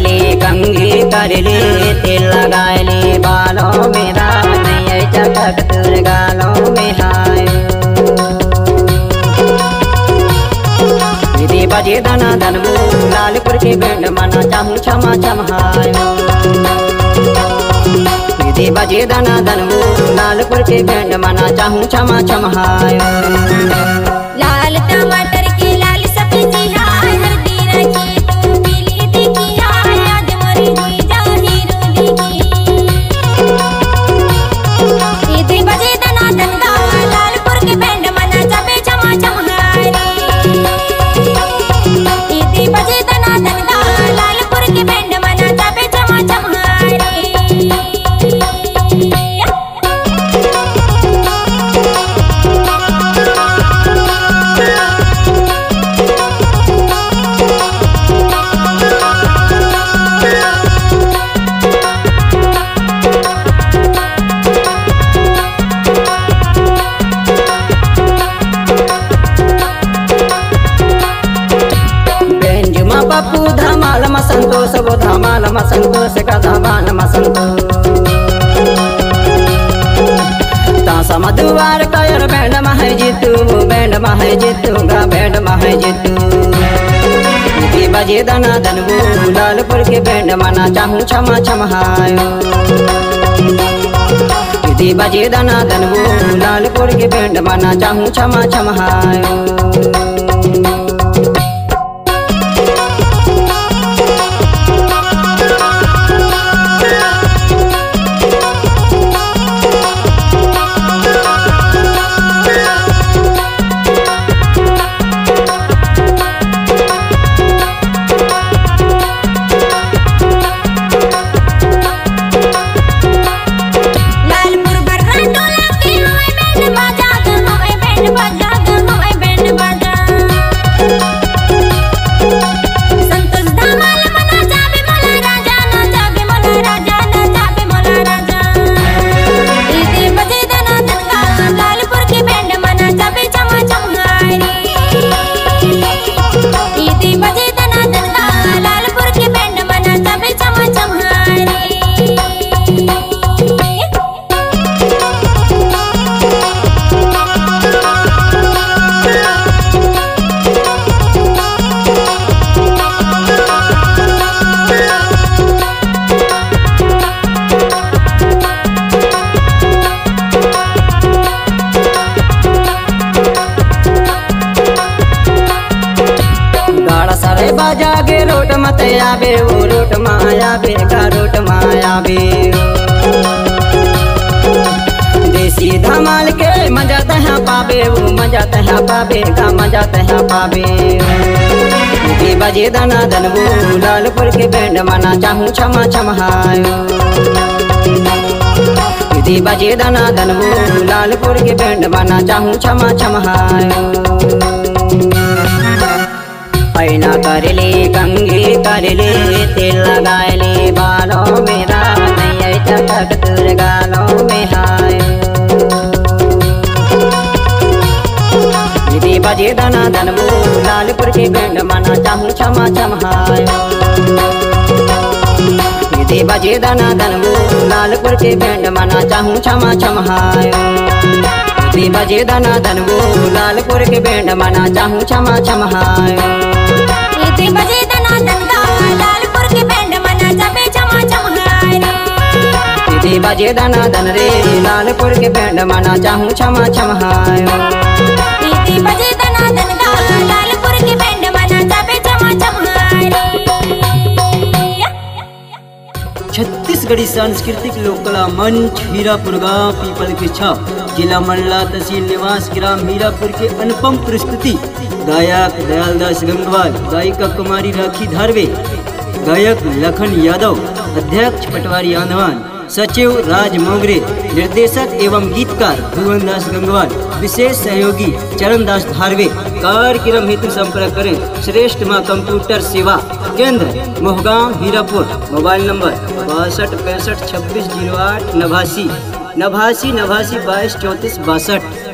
ली कंघी कर ली तेल लगाए ली बालों में नहीं चटक तुर गालों में हाय दीदी बजे दना दनबू लालपुर के बैंड मना चाहूँ क्षमा चमहाय दीदी बजे दना दनबू लालपुर के बैंड मना चाहूँ क्षमा चमहाय लाल टमाटर की लाल सब्जी हाय हल्दी रखी तू पीली दिखी हाय आज मोरी जी जा हीरो दिखी दीदी बजे दना दनगा लालपुर के बैंड मना चाबे चमा चमहारी दीदी बजे दना दनगा लालपुर के बैंड मना चाबे चमा चमहारी पप्पू धमाल संतोष वो धमाल संतोष का धमाल संतोष तासा मधुवार कयर बैंड मह जीतू बैंड मह जीतू गा बैंड मह जीतू दीदी बजे दना दनबू लालपुर के बैंड मना चाहूँ क्षमा चमहायो दीदी बजे दना दनबू लालपुर के बैंड मना चाहूँ क्षमा चमहायो जागे रोट मत आबे वो रोट माया बे का रोट माया बे देसी धमाल के मजा तहाँ पाबे वो मजा तहाँ पाबे का मजा तहाँ पाबे दीदी बजे दना दनबू लालपुर के बैंड मना चाहूँ क्षमा चमहायो दीदी बजे दना दनबू लालपुर के बैंड मना चाहूँ क्षमा चमहायो पैना कर ली कंघी कर ली तेल लगाए ली बालों में नहीं चटक तुर गालों में हाय दीदी बजे दना दनबू लालपुर के बैंड मना चाहूँ क्षमा चमहाय दीदी बजे दना दनबू लालपुर के बैंड मना चाहूँ क्षमा चमहाय दीदी बजे दना दनबू लालपुर के बैंड मना चाहूँ क्षमा चमहाय दीदी बजे दना दनगा लालपुर के बैंड मना चाबे चमा चमहारी दीदी बजे दना दन रे लालपुर के बैंड मना चाहूँ क्षमा चमहायो दीदी बजे दना दनगा लालपुर के बैंड मना चाबे चमा चमहारी छत्तीसगढ़ी सांस्कृतिक लोक कला मंच हीरापुर गाँव पीपल के छाप जिला मंडला तहसील निवास ग्राम हीरापुर के अनुपम प्रस्तुति गायक दयालदास गंगवाल, गायिका कुमारी राखी धारवे, गायक लखन यादव, अध्यक्ष पटवारी आंधवान, सचिव राज मोगरे, निर्देशक एवं गीतकार भुवनदास गंगवाल, विशेष सहयोगी चरणदास धारवे। कार्यक्रम हेतु संपर्क करें श्रेष्ठ मां कंप्यूटर सेवा केंद्र मोहगांव हीरापुर। Mobile number 62 65 26 08 89 89 22 34 62।